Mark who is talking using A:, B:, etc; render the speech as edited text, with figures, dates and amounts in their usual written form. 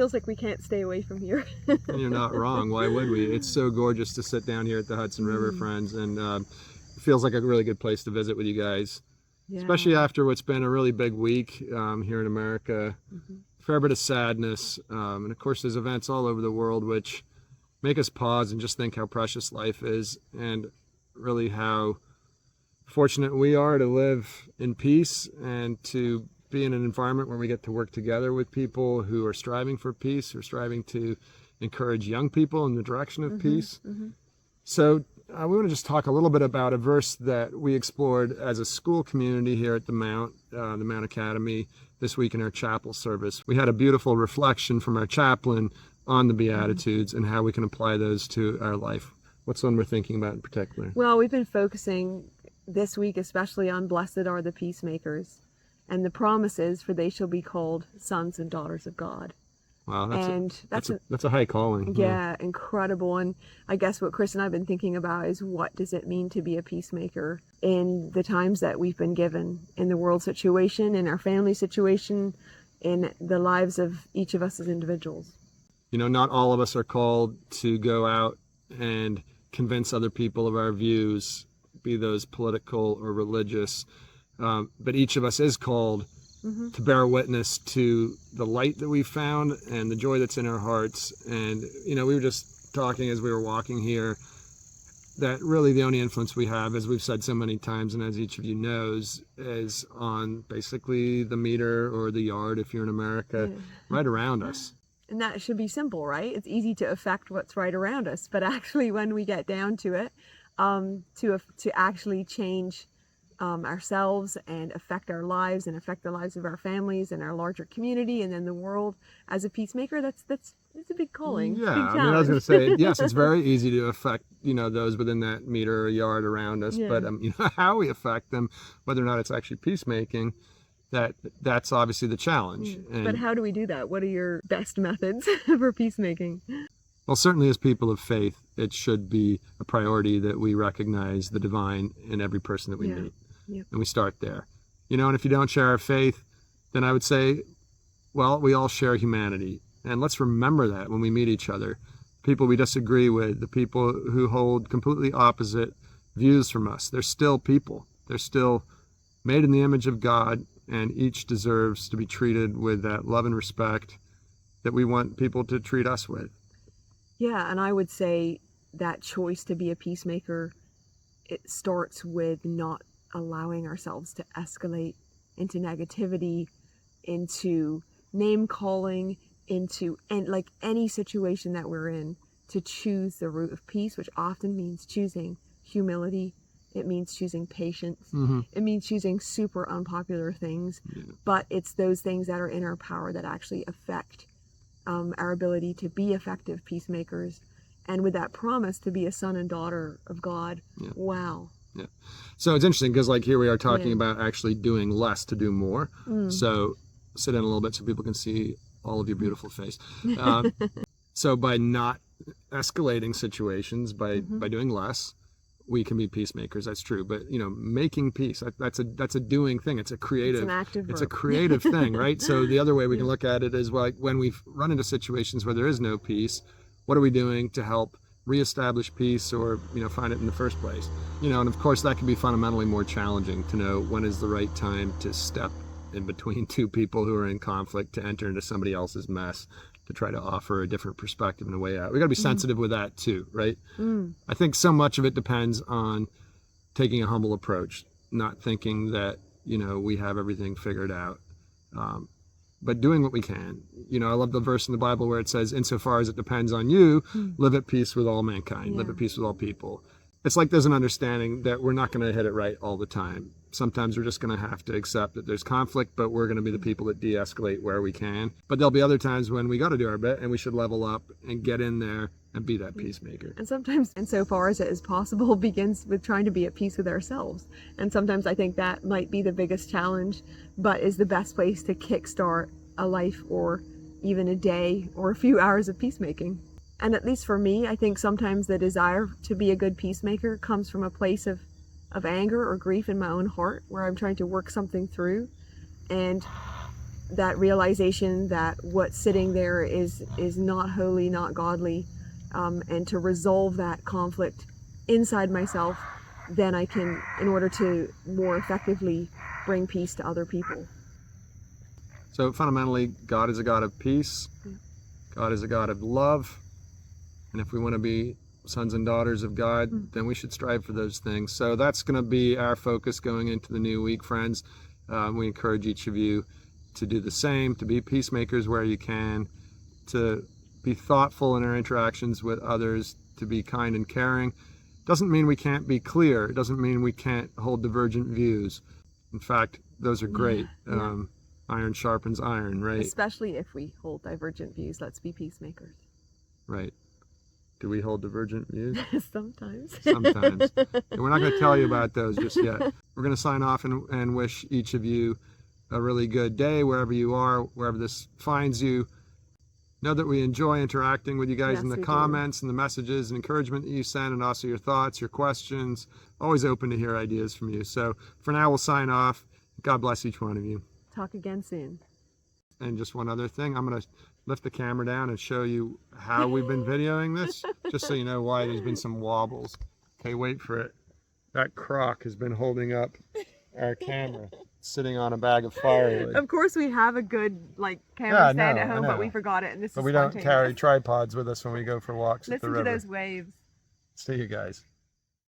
A: feels like we can't stay away from here.
B: And you're not wrong. Why would we? It's so gorgeous to sit down here at the Hudson River, friends, and it feels like a really good place to visit with you guys, especially after what's been a really big week here in America. A fair bit of sadness, and of course there's events all over the world which make us pause and just think how precious life is, and really how fortunate we are to live in peace and to be in an environment where we get to work together with people who are striving for peace, who are striving to encourage young people in the direction of peace. So we want to just talk a little bit about a verse that we explored as a school community here at the Mount Academy this week in our chapel service. We had a beautiful reflection from our chaplain on the Beatitudes and how we can apply those to our life. What's one we're thinking about in particular?
A: Well, we've been focusing this week especially on blessed are the peacemakers, and the promise is, for they shall be called sons and daughters of God.
B: Wow, that's a high calling.
A: Yeah, incredible. And I guess what Chris and I have been thinking about is, what does it mean to be a peacemaker in the times that we've been given, in the world situation, in our family situation, in the lives of each of us as individuals.
B: You know, not all of us are called to go out and convince other people of our views, be those political or religious, but each of us is called to bear witness to the light that we found and the joy that's in our hearts. And, you know, we were just talking as we were walking here that really the only influence we have, as we've said so many times, and as each of you knows, is on basically the meter or the yard, if you're in America, right around us.
A: And that should be simple, right? It's easy to affect what's right around us, but actually when we get down to it, to actually change ourselves and affect our lives and affect the lives of our families and our larger community and then the world as a peacemaker, it's a big calling.
B: Yeah,
A: big
B: I mean, I was going to say, yes, it's very easy to affect, you know, those within that meter or yard around us, but you know, how we affect them, whether or not it's actually peacemaking, that's obviously the challenge.
A: But how do we do that? What are your best methods for peacemaking?
B: Well, certainly as people of faith, it should be a priority that we recognize the divine in every person that we meet. And we start there. You know, and if you don't share our faith, then I would say, well, we all share humanity. And let's remember that when we meet each other. People we disagree with, the people who hold completely opposite views from us, they're still people. They're still made in the image of God, and each deserves to be treated with that love and respect that we want people to treat us with.
A: Yeah, and I would say that choice to be a peacemaker, it starts with not allowing ourselves to escalate into negativity, into name calling, into like any situation that we're in, to choose the route of peace, which often means choosing humility. It means choosing patience. It means choosing super unpopular things, but it's those things that are in our power that actually affect our ability to be effective peacemakers, and with that promise to be a son and daughter of God. Wow.
B: Yeah. So it's interesting because like here we are talking about actually doing less to do more. So sit in a little bit so people can see all of your beautiful face. So by not escalating situations, by doing less, we can be peacemakers. That's true. But, you know, making peace, that's a doing thing. It's a creative,
A: it's an active verb.
B: It's a creative thing, right? So the other way we can look at it is, well, when we've run into situations where there is no peace, what are we doing to help reestablish peace, or, you know, find it in the first place? You know, and of course that can be fundamentally more challenging to know when is the right time to step in between two people who are in conflict, to enter into somebody else's mess, to try to offer a different perspective and a way out. We got to be sensitive with that too, right? I think so much of it depends on taking a humble approach, not thinking that, you know, we have everything figured out, but doing what we can. You know, I love the verse in the Bible where it says, insofar as it depends on you, live at peace with all mankind, live at peace with all people. It's like there's an understanding that we're not going to hit it right all the time. Sometimes we're just going to have to accept that there's conflict, but we're going to be the people that de-escalate where we can. But there'll be other times when we got to do our bit, and we should level up and get in there and be that peacemaker.
A: And sometimes, insofar as it is possible, begins with trying to be at peace with ourselves. And sometimes I think that might be the biggest challenge, but is the best place to kickstart a life or even a day or a few hours of peacemaking. And at least for me, I think sometimes the desire to be a good peacemaker comes from a place of anger or grief in my own heart, where I'm trying to work something through. And that realization that what's sitting there is not holy, not godly, and to resolve that conflict inside myself, then I can, in order to more effectively bring peace to other people.
B: So fundamentally, God is a God of peace.
A: Yeah.
B: God is a God of love. And if we want to be sons and daughters of God, then we should strive for those things. So that's going to be our focus going into the new week, friends. We encourage each of you to do the same, to be peacemakers where you can, to be thoughtful in our interactions with others, to be kind and caring. Doesn't mean we can't be clear. It doesn't mean we can't hold divergent views. In fact, those are great.
A: Yeah.
B: Iron sharpens iron, right?
A: Especially if we hold divergent views. Let's be peacemakers.
B: Right. Do we hold divergent views?
A: Sometimes.
B: Sometimes. And we're not going to tell you about those just yet. We're going to sign off and wish each of you a really good day wherever you are, wherever this finds you. Know that we enjoy interacting with you guys
A: Yes,
B: in the
A: we do.
B: comments and the messages and encouragement that you send, and also your thoughts, your questions. Always open to hear ideas from you. So for now, we'll sign off. God bless each one of you.
A: Talk again soon.
B: And just one other thing, I'm going to lift the camera down and show you how we've been videoing this, just so you know why there's been some wobbles. Okay, wait for it. That croc has been holding up our camera, sitting on a bag of firewood.
A: Of course, we have a good camera stand
B: I
A: at home,
B: know.
A: but we forgot it, and this
B: But
A: is
B: we don't
A: spontaneous.
B: carry tripods with us when we go for walks at the
A: Listen to
B: river.
A: those waves.
B: See you guys.